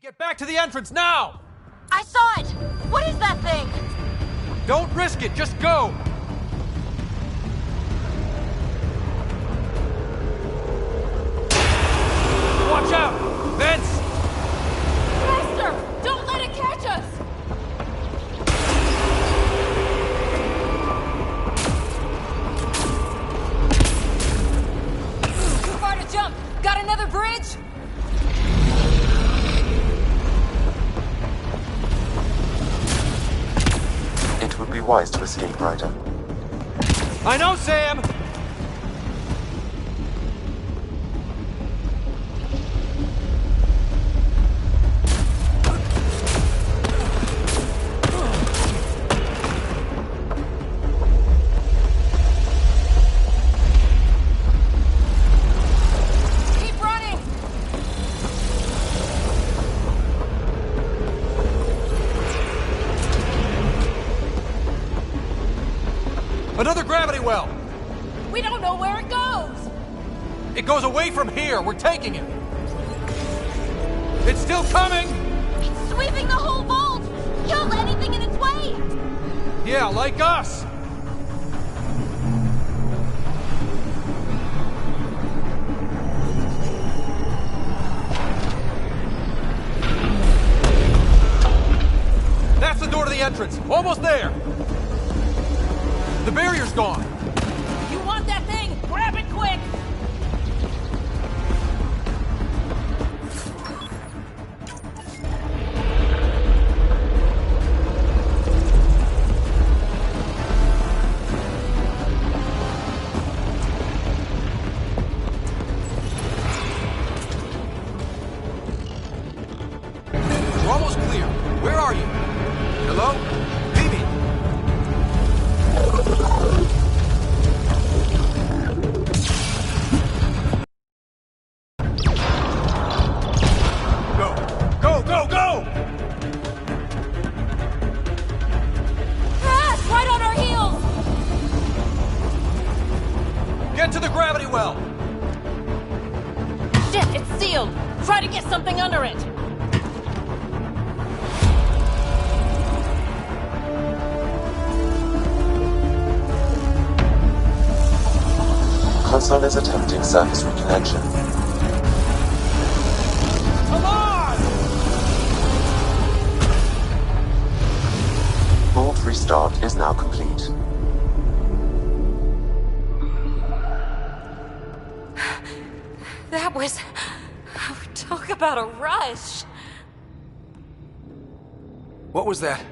Get back to the entrance now! I saw it! What is that thing? Don't risk it, just go! Watch out! Vents! Faster! Don't let it catch us! Too far to jump! Got another bridge? It would be wise to escape, Ryder. I know, Sam! Keep running! Another gravity well! We don't know where it goes! It goes away from here! We're taking it! It's still coming! It's sweeping the whole vault! Kill anything in its way! Yeah, like us! That's the door to the entrance! Almost there! The barrier's gone! You want that thing? Grab it quick! We're almost clear. Where are you? Hello? Phoebe? Go! Go, go, go! Ah, it's right on our heels! Get to the gravity well! Shit, it's sealed! Try to get something under it! Console is attempting surface reconnection. Come on! Vault restart is now complete. That was... Talk about a rush! What was that?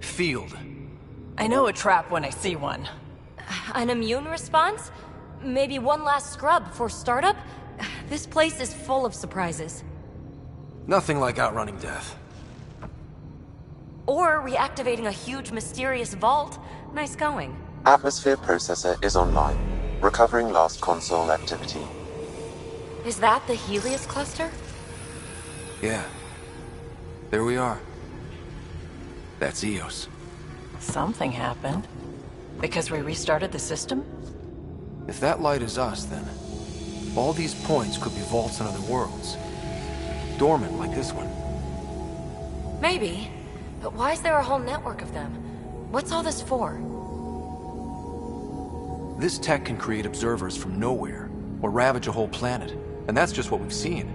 Field. I know a trap when I see one. An immune response? Maybe one last scrub for startup? This place is full of surprises. Nothing like outrunning death. Or reactivating a huge mysterious vault. Nice going. Atmosphere processor is online, recovering last console activity. Is that the Helios cluster? Yeah. There we are. That's Eos. Something happened. Because we restarted the system? If that light is us, then all these points could be vaults in other worlds. dormant like this one. Maybe. But why is there a whole network of them? What's all this for? This tech can create observers from nowhere, or ravage a whole planet. And that's just what we've seen.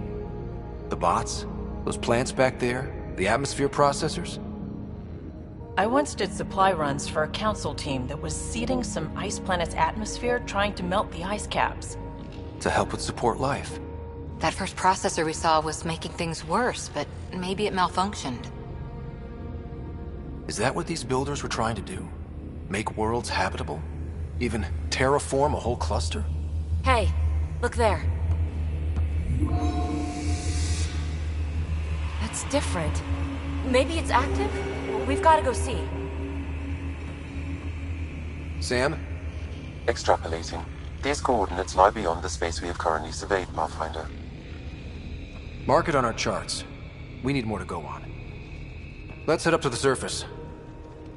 The bots, those plants back there, the atmosphere processors. I once did supply runs for a council team that was seeding some ice planet's atmosphere, trying to melt the ice caps. To help it support life. That first processor we saw was making things worse, but maybe it malfunctioned. Is that what these builders were trying to do? Make worlds habitable? Even terraform a whole cluster? Hey, look there. That's different. Maybe it's active? We've got to go see. Sam? Extrapolating. These coordinates lie beyond the space we have currently surveyed, Pathfinder. Mark it on our charts. We need more to go on. Let's head up to the surface.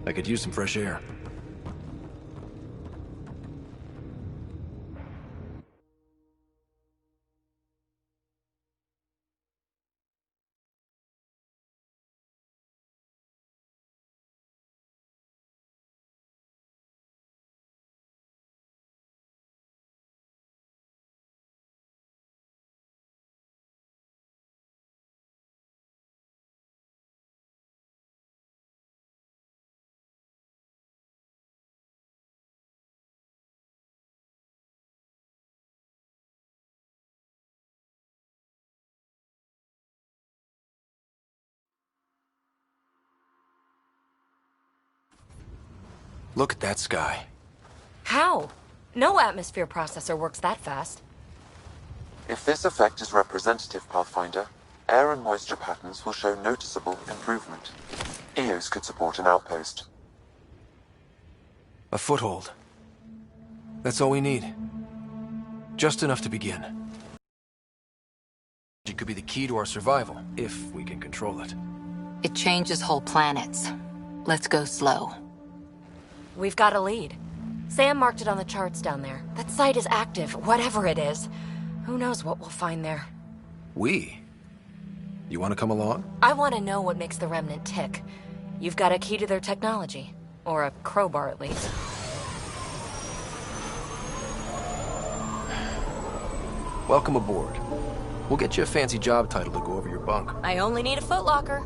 I could use some fresh air. Look at that sky. How? No atmosphere processor works that fast. If this effect is representative, Pathfinder, air and moisture patterns will show noticeable improvement. EOS could support an outpost. A foothold. That's all we need. Just enough to begin. It could be the key to our survival, if we can control it. It changes whole planets. Let's go slow. We've got a lead. Sam marked it on the charts down there. That site is active, whatever it is. Who knows what we'll find there. We? You want to come along? I want to know what makes the Remnant tick. You've got a key to their technology. Or a crowbar, at least. Welcome aboard. We'll get you a fancy job title to go over your bunk. I only need a footlocker.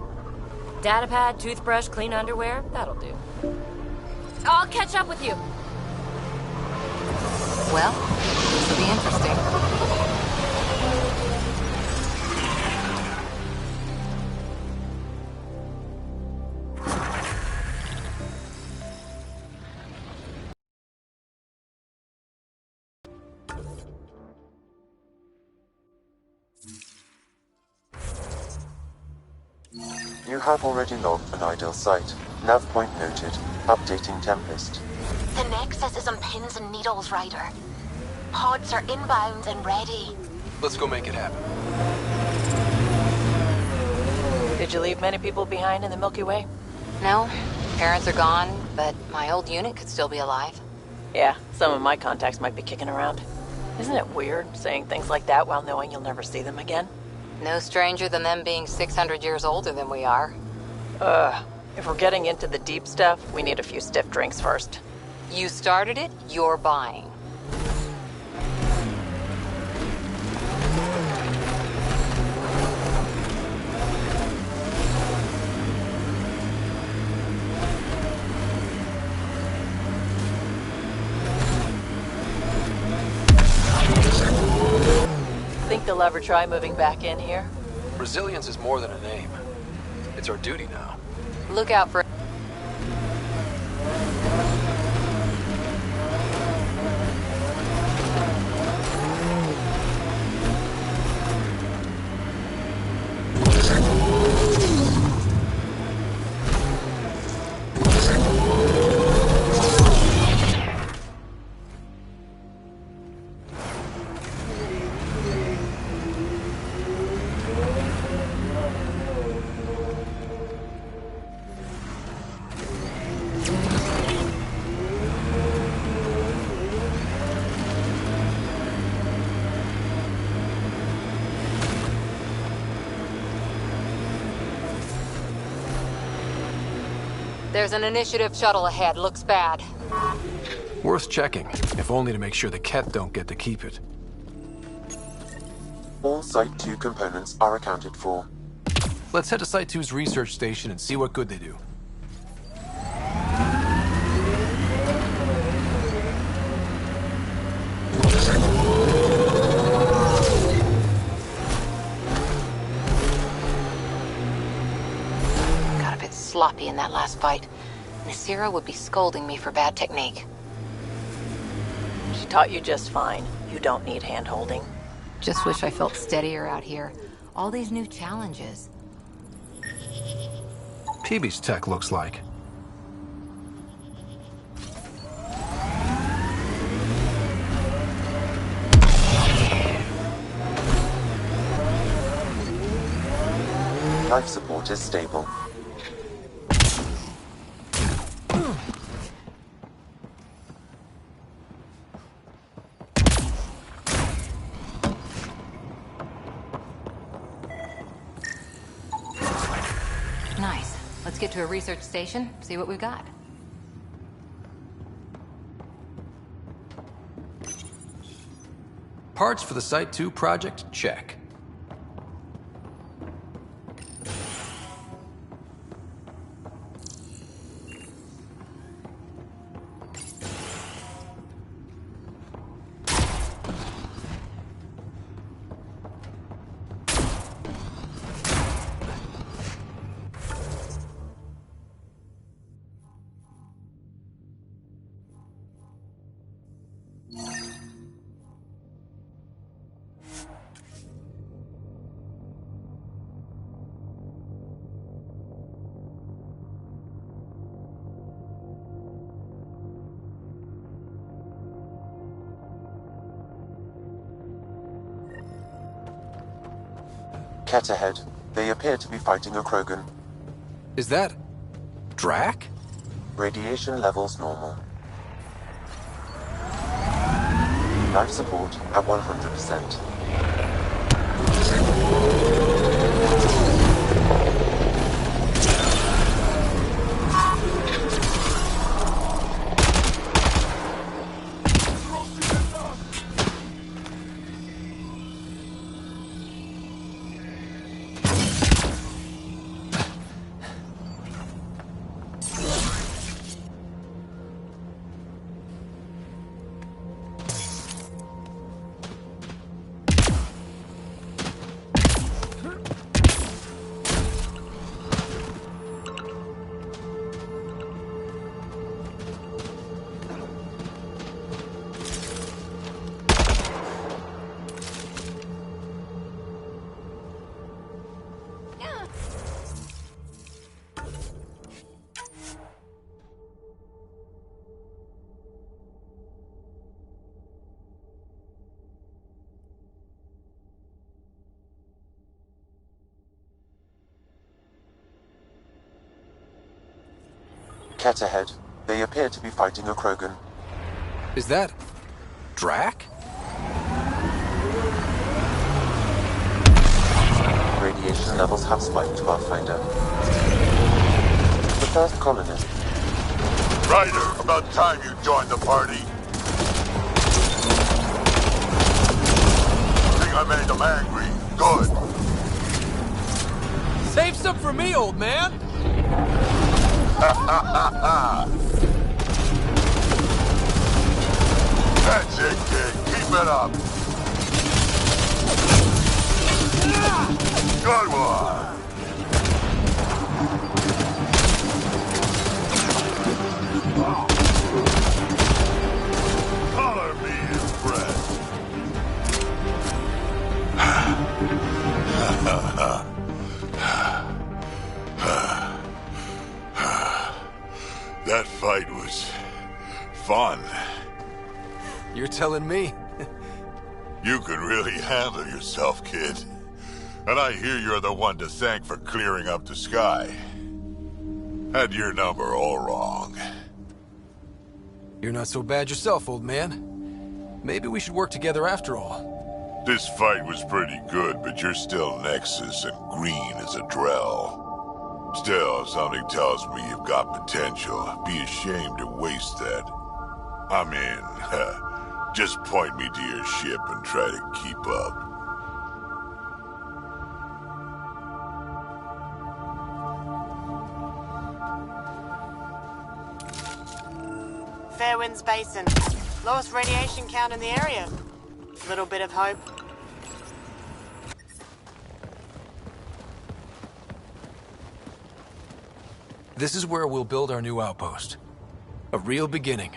Datapad, toothbrush, clean underwear, that'll do. I'll catch up with you. Well, this will be interesting. You have already logged an ideal site. Nav point noted. Updating Tempest. The Nexus is on pins and needles, Ryder. Pods are inbound and ready. Let's go make it happen. Did you leave many people behind in the Milky Way? No, parents are gone, but my old unit could still be alive. Yeah, some of my contacts might be kicking around. Isn't it weird saying things like that while knowing you'll never see them again? No stranger than them being 600 years older than we are. If we're getting into the deep stuff, we need a few stiff drinks first. You started it, you're buying. Think they'll ever try moving back in here? Resilience is more than a name. It's our duty now. Look out for... There's an initiative shuttle ahead. Looks bad. Worth checking, if only to make sure the Ket don't get to keep it. All Site 2 components are accounted for. Let's head to Site 2's research station and see what good they do. Got a bit sloppy in that last fight. Nasira would be scolding me for bad technique. She taught you just fine. You don't need hand-holding. Just wish I felt steadier out here. All these new challenges. PB's tech looks like. Life support is stable. Nice. Let's get to a research station, see what we've got. Parts for the Site 2 project, check. Ket ahead. They appear to be fighting a Krogan. Is that... Drac? Radiation levels normal. Life support at 100%. Ket ahead. They appear to be fighting a Krogan. Is that... Drac? Radiation levels have spiked, Pathfinder. The first colonist. Ryder, about time you joined the party. Think I made them angry. Good. Save some for me, old man! That's it, kid. Keep it up. Good one. Color me impressed. That fight was fun. You're telling me? You can really handle yourself, kid. And I hear you're the one to thank for clearing up the sky. Had your number all wrong. You're not so bad yourself, old man. Maybe we should work together after all. This fight was pretty good, but you're still Nexus and green as a Drell. Still, something tells me you've got potential. Be ashamed to waste that. I mean, just point me to your ship and try to keep up. Fairwinds Basin. Lowest radiation count in the area. Little bit of hope. This is where we'll build our new outpost. A real beginning.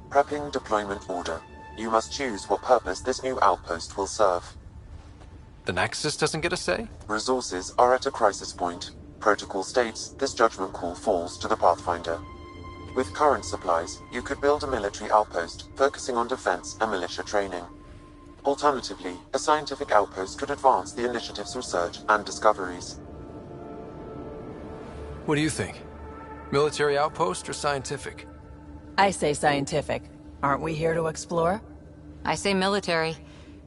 Prepping deployment order. You must choose what purpose this new outpost will serve. The Nexus doesn't get a say? Resources are at a crisis point. Protocol states this judgment call falls to the Pathfinder. With current supplies, you could build a military outpost, focusing on defense and militia training. Alternatively, a scientific outpost could advance the initiative's research and discoveries. What do you think? Military outpost or scientific? I say scientific. Aren't we here to explore? I say military.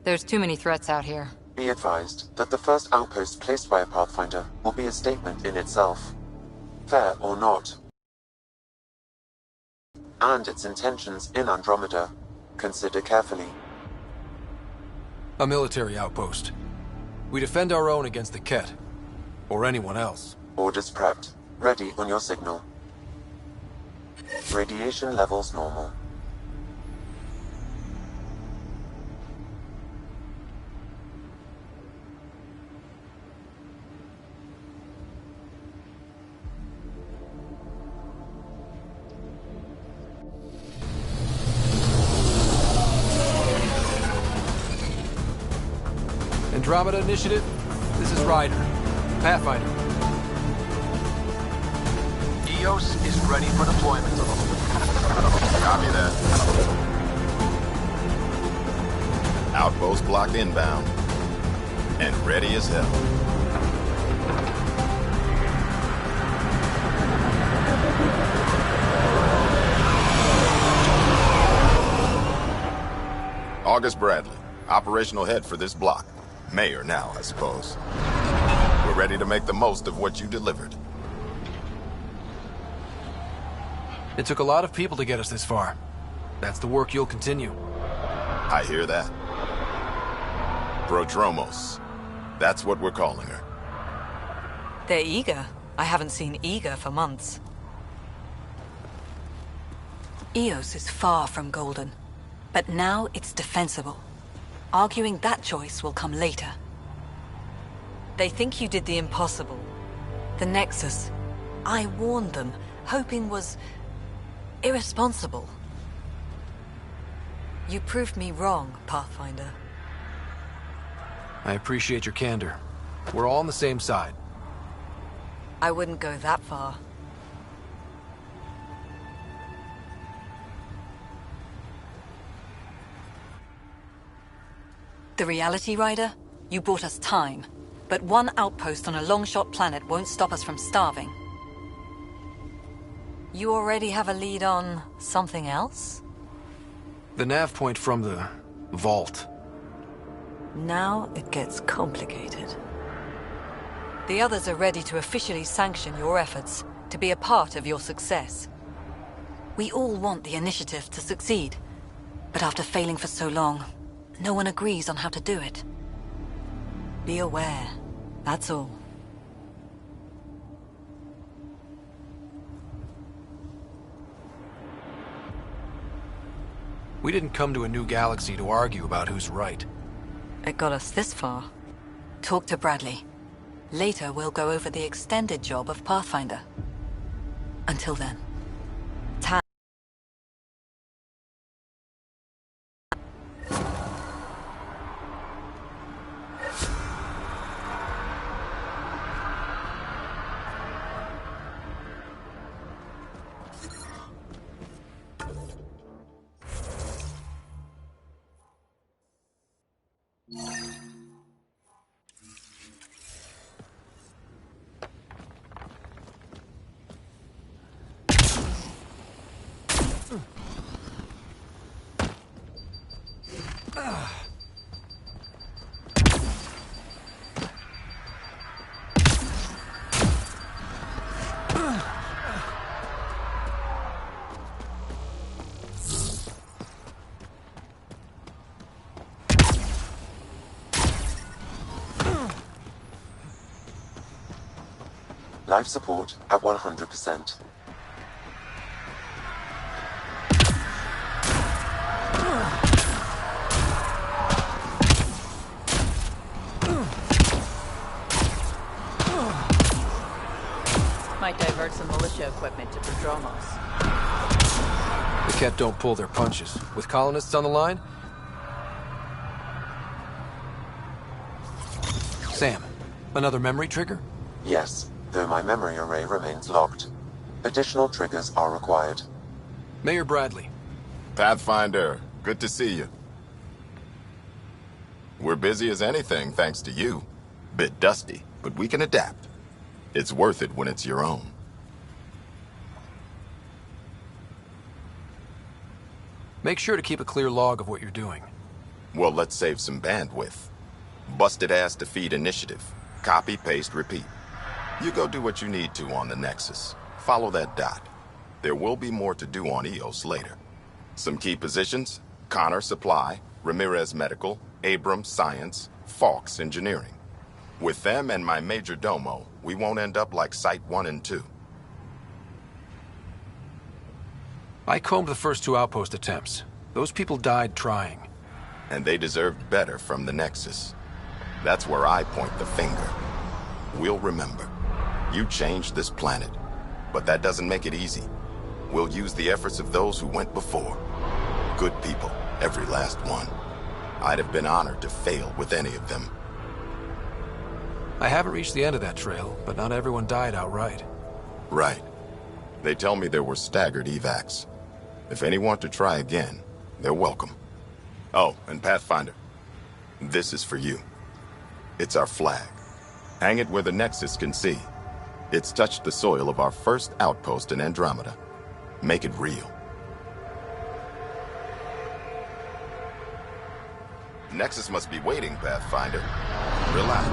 There's too many threats out here. Be advised that the first outpost placed by a Pathfinder will be a statement in itself. Fair or not. And its intentions in Andromeda. Consider carefully. A military outpost. We defend our own against the Ket. Or anyone else. Orders prepped. Ready on your signal. Radiation levels normal. Andromeda Initiative, this is Ryder. Pathfinder. EOS is ready for deployment. Copy that. Outpost blocked inbound. And ready as hell. August Bradley, operational head for this block. Mayor now, I suppose. We're ready to make the most of what you delivered. It took a lot of people to get us this far. That's the work you'll continue. I hear that. Prodromos. That's what we're calling her. They're eager. I haven't seen eager for months. EOS is far from golden, but now it's defensible. Arguing that choice will come later. They think you did the impossible. The Nexus. I warned them, hoping was irresponsible. You proved me wrong, Pathfinder. I appreciate your candor. We're all on the same side. I wouldn't go that far. The Reality Rider? You bought us time. But one outpost on a long-shot planet won't stop us from starving. You already have a lead on something else? The nav point from the vault. Now it gets complicated. The others are ready to officially sanction your efforts, to be a part of your success. We all want the initiative to succeed, but after failing for so long, no one agrees on how to do it. Be aware, that's all. We didn't come to a new galaxy to argue about who's right. It got us this far. Talk to Bradley. Later, we'll go over the extended job of Pathfinder. Until then. Life support at 100%. Might divert some militia equipment to Prodromos. The Ket don't pull their punches. With colonists on the line? Sam, another memory trigger? Yes, though my memory array remains locked. Additional triggers are required. Mayor Bradley. Pathfinder, good to see you. We're busy as anything, thanks to you. Bit dusty, but we can adapt. It's worth it when it's your own. Make sure to keep a clear log of what you're doing. Well, let's save some bandwidth. Busted ass to feed initiative. Copy, paste, repeat. You go do what you need to on the Nexus. Follow that dot. There will be more to do on EOS later. Some key positions: Connor Supply, Ramirez Medical, Abrams Science, Fawkes Engineering. With them and my major domo, we won't end up like Site 1 and 2. I combed the first 2 outpost attempts. Those people died trying. And they deserved better from the Nexus. That's where I point the finger. We'll remember. You changed this planet. But that doesn't make it easy. We'll use the efforts of those who went before. Good people, every last one. I'd have been honored to fail with any of them. I haven't reached the end of that trail, but not everyone died outright. Right. They tell me there were staggered evacs. If any want to try again, they're welcome. Oh, and Pathfinder, this is for you. It's our flag. Hang it where the Nexus can see. It's touched the soil of our first outpost in Andromeda. Make it real. Nexus must be waiting, Pathfinder. Relax.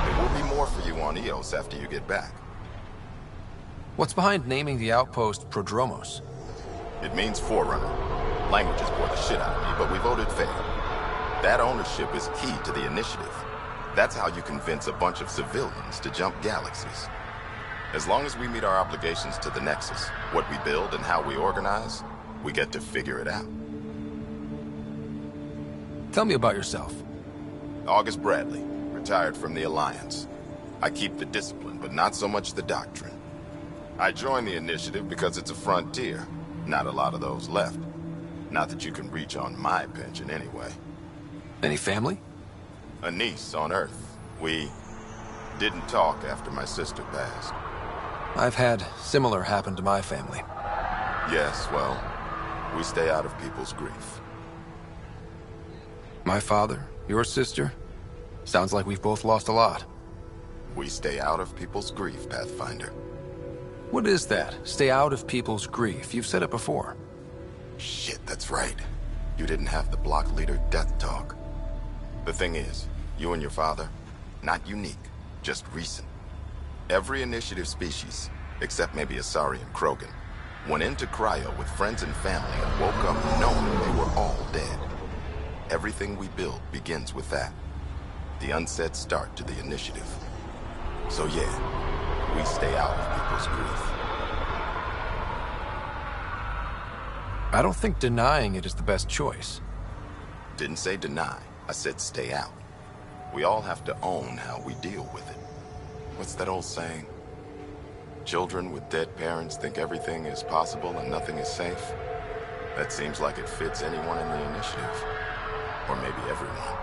There will be more for you on EOS after you get back. What's behind naming the outpost Prodromos? It means Forerunner. Languages bore the shit out of me, but we voted fair. That ownership is key to the initiative. That's how you convince a bunch of civilians to jump galaxies. As long as we meet our obligations to the Nexus, what we build and how we organize, we get to figure it out. Tell me about yourself. August Bradley, retired from the Alliance. I keep the discipline, but not so much the doctrine. I joined the initiative because it's a frontier. Not a lot of those left. Not that you can reach on my pension anyway. Any family? A niece on Earth. We didn't talk after my sister passed. I've had similar happen to my family. Yes, well, we stay out of people's grief. My father, your sister? Sounds like we've both lost a lot. We stay out of people's grief, Pathfinder. What is that? Stay out of people's grief. You've said it before. Shit, that's right. You didn't have the block leader death talk. The thing is, you and your father, not unique, just recent. Every initiative species, except maybe Asari and Krogan, went into cryo with friends and family and woke up knowing they were all dead. Everything we build begins with that. The unsaid start to the initiative. So yeah, we stay out of people's grief. I don't think denying it is the best choice. Didn't say deny, I said stay out. We all have to own how we deal with it. What's that old saying? Children with dead parents think everything is possible and nothing is safe. That seems like it fits anyone in the initiative. Or maybe everyone.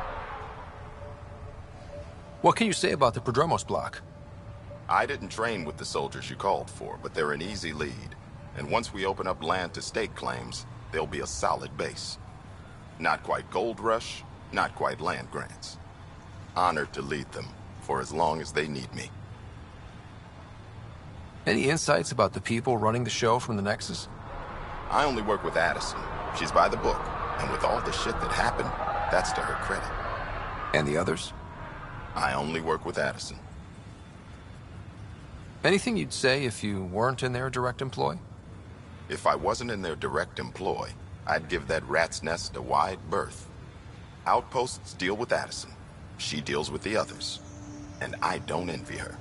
What can you say about the Prodromos block? I didn't train with the soldiers you called for, but they're an easy lead. And once we open up land to state claims, they'll be a solid base. Not quite gold rush, not quite land grants. Honored to lead them, for as long as they need me. Any insights about the people running the show from the Nexus? I only work with Addison. She's by the book, and with all the shit that happened, that's to her credit. And the others? I only work with Addison. Anything you'd say if you weren't in their direct employ? If I wasn't in their direct employ, I'd give that rat's nest a wide berth. Outposts deal with Addison. She deals with the others. And I don't envy her.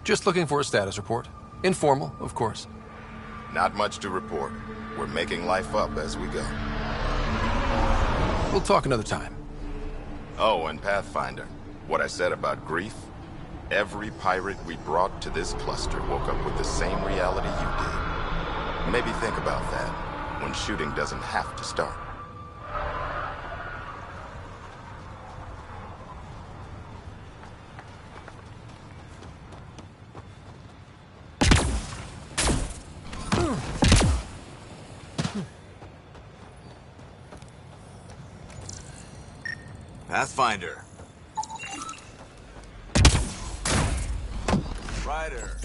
Just looking for a status report. Informal, of course. Not much to report. We're making life up as we go. We'll talk another time. Oh, and Pathfinder, what I said about grief? Every pirate we brought to this cluster woke up with the same reality you did. Maybe think about that when shooting doesn't have to start. Pathfinder. Ryder.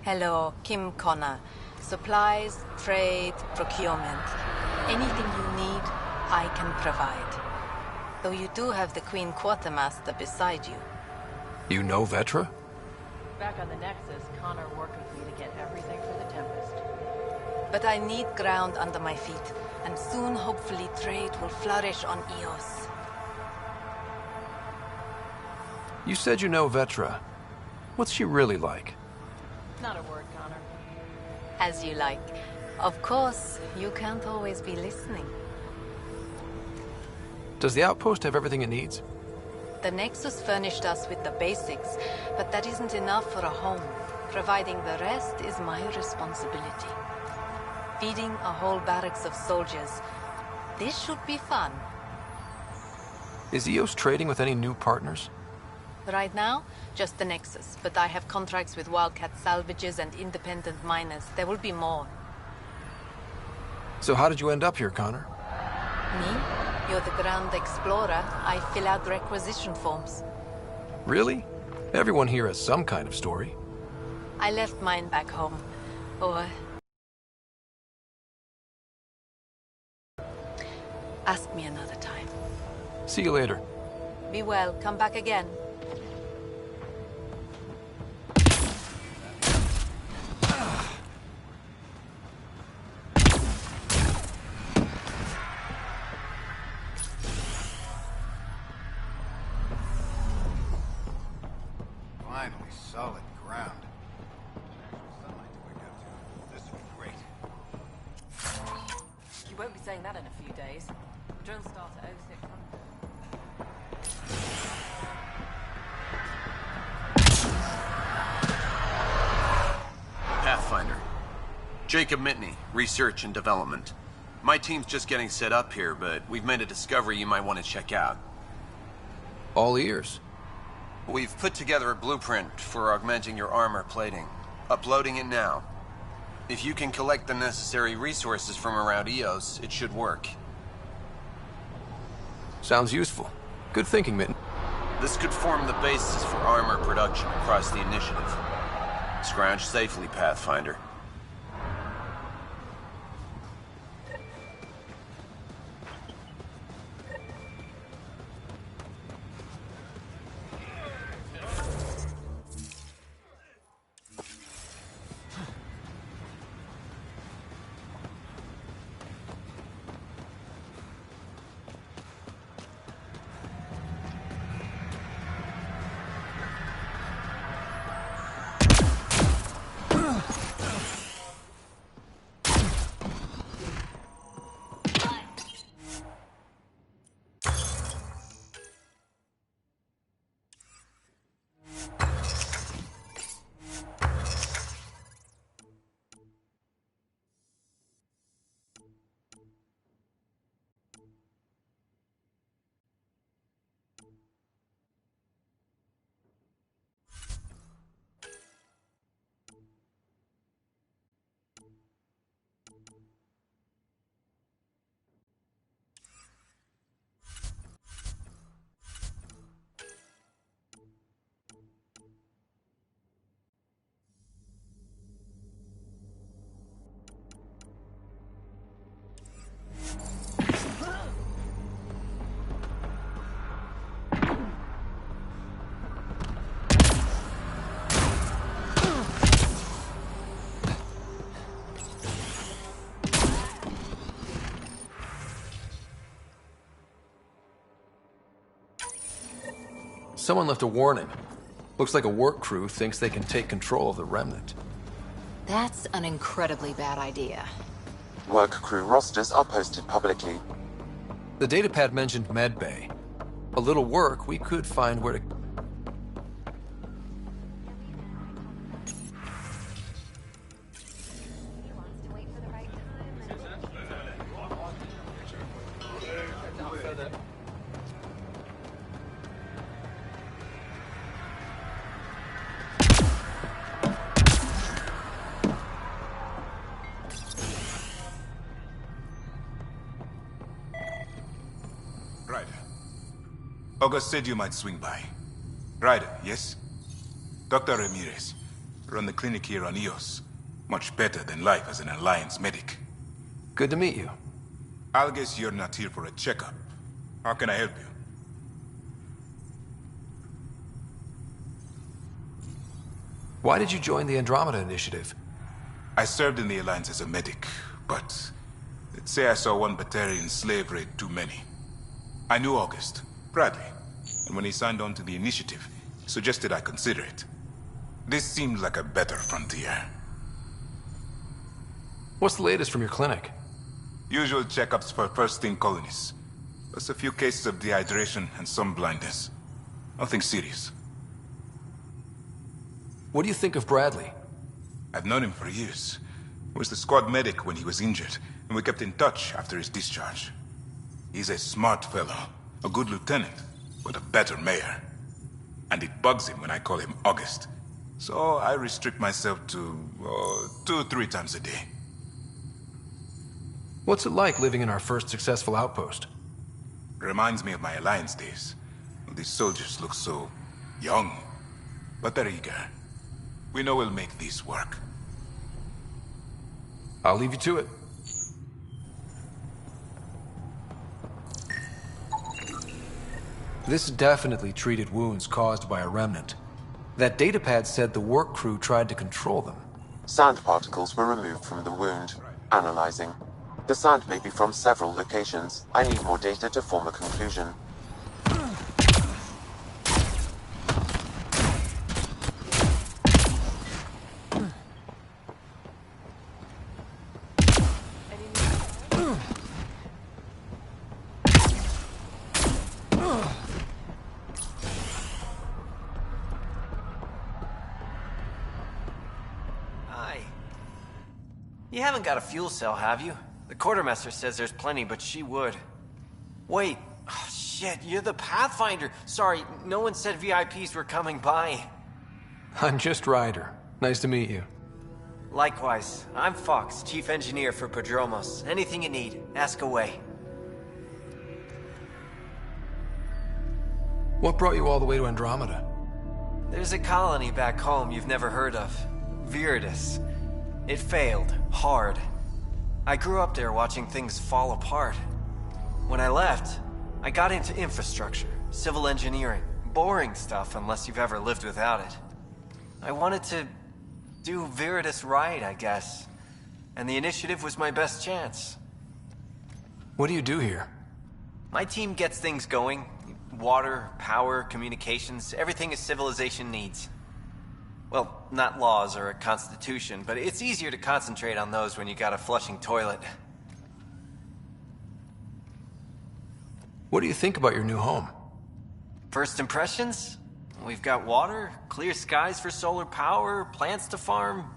Hello, Kim Connor. Supplies, trade, procurement. Anything you need, I can provide. Though you do have the Queen Quartermaster beside you. You know Vetra? Back on the Nexus, Connor worked with me to get everything for the Tempest. But I need ground under my feet, and soon hopefully trade will flourish on Eos. You said you know Vetra. What's she really like? Not a word, Connor. As you like. Of course, you can't always be listening. Does the outpost have everything it needs? The Nexus furnished us with the basics, but that isn't enough for a home. Providing the rest is my responsibility. Feeding a whole barracks of soldiers. This should be fun. Is Eos trading with any new partners? Right now, just the Nexus, but I have contracts with Wildcat salvages and independent miners. There will be more. So how did you end up here, Connor? Me? You're the Grand Explorer. I fill out requisition forms. Really? Everyone here has some kind of story. I left mine back home. Or... ask me another time. See you later. Be well. Come back again. Finally, solid ground. Sunlight to wake up to. This would be great. You won't be saying that in a few days. Drill start at 0600. Pathfinder. Jacob Mitney, Research and Development. My team's just getting set up here, but we've made a discovery you might want to check out. All ears. We've put together a blueprint for augmenting your armor plating. Uploading it now. If you can collect the necessary resources from around Eos, it should work. Sounds useful. Good thinking, Mitten. This could form the basis for armor production across the initiative. Scrounge safely, Pathfinder. Someone left a warning. Looks like a work crew thinks they can take control of the remnant. That's an incredibly bad idea. Work crew rosters are posted publicly. The datapad mentioned medbay. A little work, we could find where to... August said you might swing by. Ryder, yes? Dr. Ramirez. Run the clinic here on Eos. Much better than life as an Alliance medic. Good to meet you. I'll guess you're not here for a checkup. How can I help you? Why did you join the Andromeda initiative? I served in the Alliance as a medic, but... let's say I saw one Batarian slave raid too many. I knew August, Bradley, and when he signed on to the initiative, he suggested I consider it. This seemed like a better frontier. What's the latest from your clinic? Usual checkups for first-in colonists. Plus a few cases of dehydration and some blindness. Nothing serious. What do you think of Bradley? I've known him for years. He was the squad medic when he was injured, and we kept in touch after his discharge. He's a smart fellow, a good lieutenant, but a better mayor. And it bugs him when I call him August. So I restrict myself to 2-3 times a day. What's it like living in our first successful outpost? Reminds me of my Alliance days. These soldiers look so young, but they're eager. We know we'll make this work. I'll leave you to it. This definitely treated wounds caused by a remnant. That datapad said the work crew tried to control them. Sand particles were removed from the wound. Analyzing. The sand may be from several locations. I need more data to form a conclusion. You haven't got a fuel cell, have you? The quartermaster says there's plenty, but she would. Wait. Oh, shit, you're the Pathfinder. Sorry, no one said VIPs were coming by. I'm just Ryder. Nice to meet you. Likewise. I'm Fox, chief engineer for Prodromos. Anything you need, ask away. What brought you all the way to Andromeda? There's a colony back home you've never heard of. Viridis. It failed, hard. I grew up there watching things fall apart. When I left, I got into infrastructure, civil engineering, boring stuff unless you've ever lived without it. I wanted to do Viridis right, I guess. And the initiative was my best chance. What do you do here? My team gets things going. Water, power, communications, everything a civilization needs. Well, not laws or a constitution, but it's easier to concentrate on those when you got a flushing toilet. What do you think about your new home? First impressions? We've got water, clear skies for solar power, plants to farm.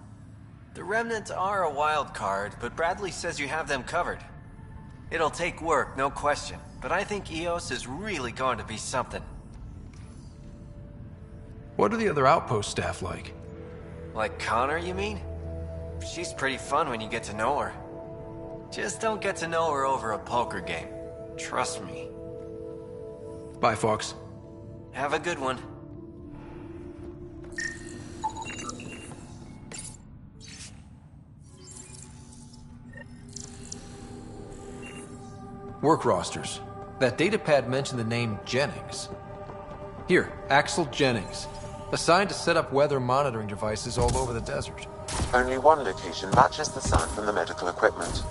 The remnants are a wild card, but Bradley says you have them covered. It'll take work, no question, but I think Eos is really going to be something. What are the other outpost staff like? Like Connor, you mean? She's pretty fun when you get to know her. Just don't get to know her over a poker game. Trust me. Bye, Fox. Have a good one. Work rosters. That datapad mentioned the name Jennings. Here, Axel Jennings. Assigned to set up weather monitoring devices all over the desert. Only one location matches the sound from the medical equipment.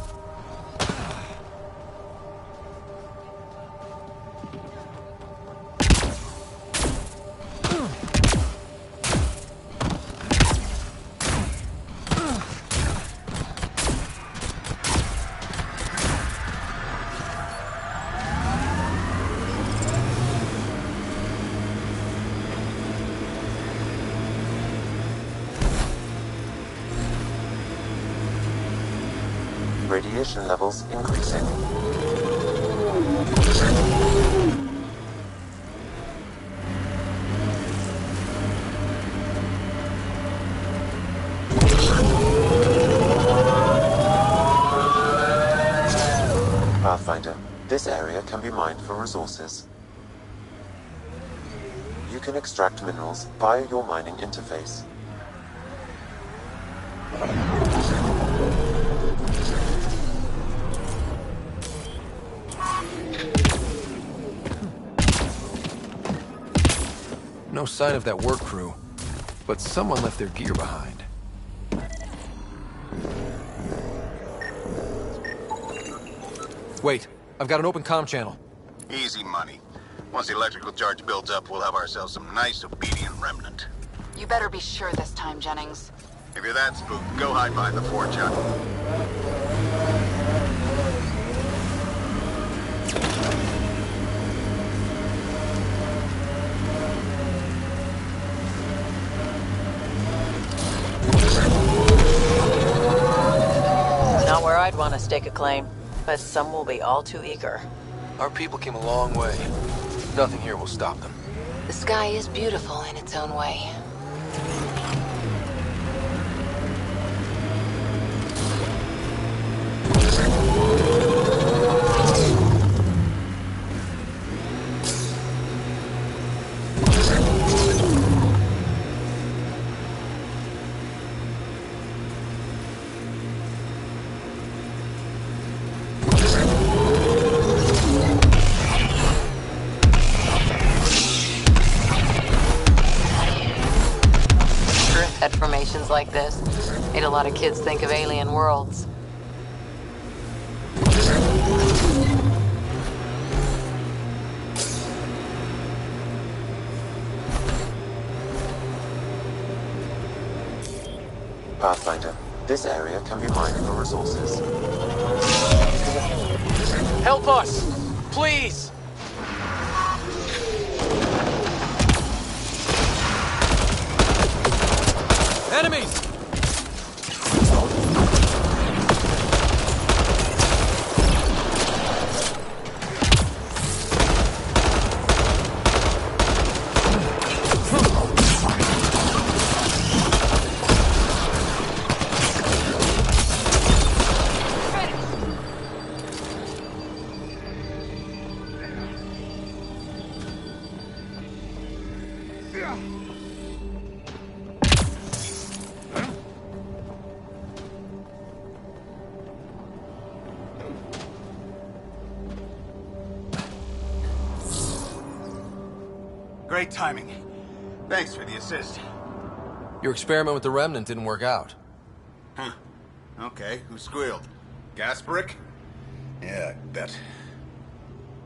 Radiation levels increasing. Pathfinder, this area can be mined for resources. You can extract minerals via your mining interface. No sign of that work crew, but someone left their gear behind. Wait, I've got an open comm channel. Easy money. Once the electrical charge builds up, we'll have ourselves some nice, obedient remnant. You better be sure this time, Jennings. If you're that spooked, go hide behind the fort, Chuck. Not where I'd want to stake a claim, but some will be all too eager. Our people came a long way. Nothing here will stop them. The sky is beautiful in its own way. At formations like this, made a lot of kids think of alien worlds. Pathfinder, this area can be mined for resources. Help us! Please! Enemies! Great timing. Thanks for the assist. Your experiment with the Remnant didn't work out. Huh. Okay, who squealed? Gasprick? Yeah, I bet.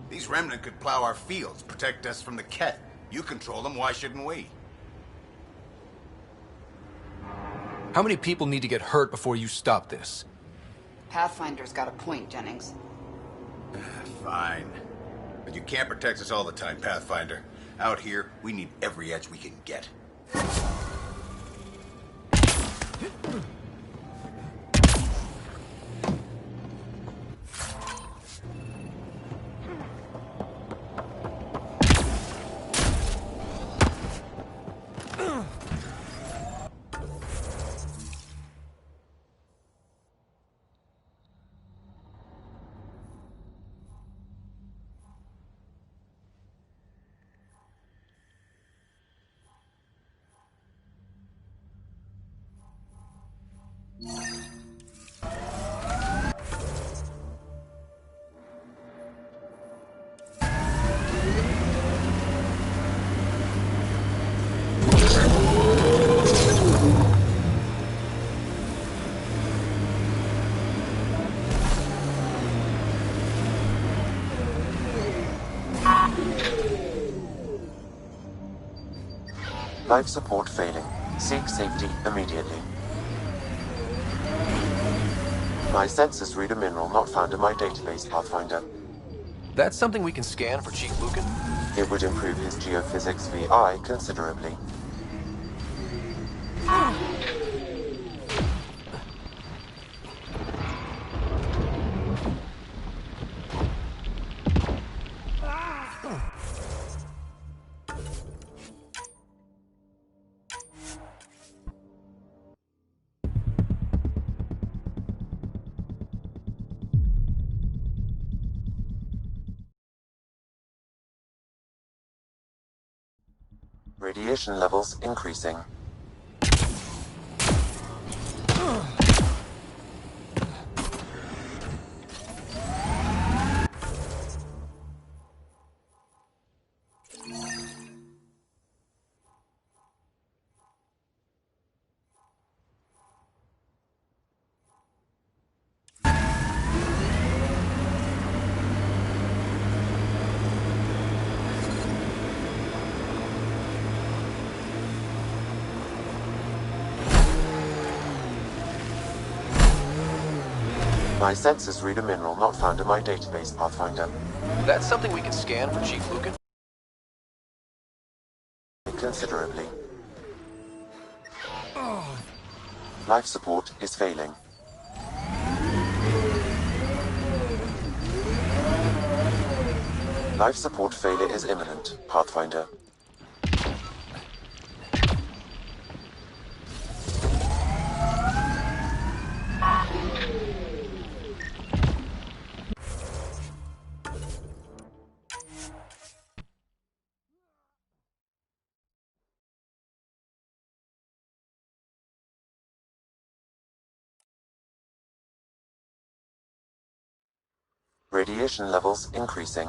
These Remnant could plow our fields, protect us from the Ket. You control them, why shouldn't we? How many people need to get hurt before you stop this? Pathfinder's got a point, Jennings. Fine. But you can't protect us all the time, Pathfinder. Out here, we need every edge we can get. Life support failing. Seek safety immediately. My census read a mineral not found in my database, Pathfinder. That's something we can scan for Chief Lucan? It would improve his geophysics VI considerably. Radiation levels increasing. My sensors read a mineral not found in my database, Pathfinder. That's something we can scan for Chief Lucan? Considerably. Life support is failing. Life support failure is imminent, Pathfinder. Radiation levels increasing.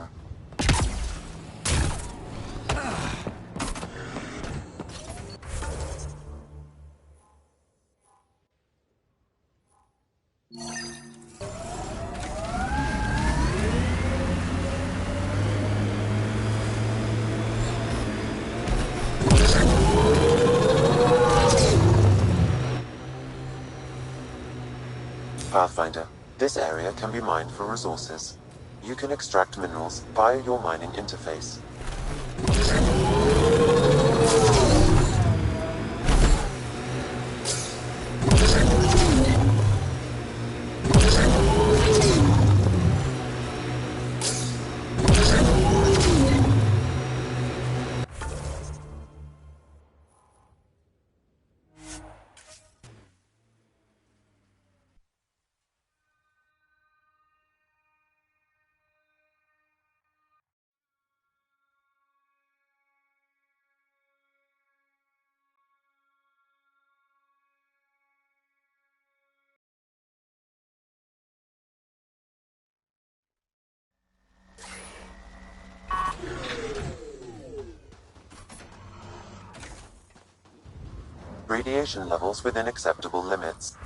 Pathfinder, this area can be mined for resources. You can extract minerals via your mining interface. Radiation levels within acceptable limits.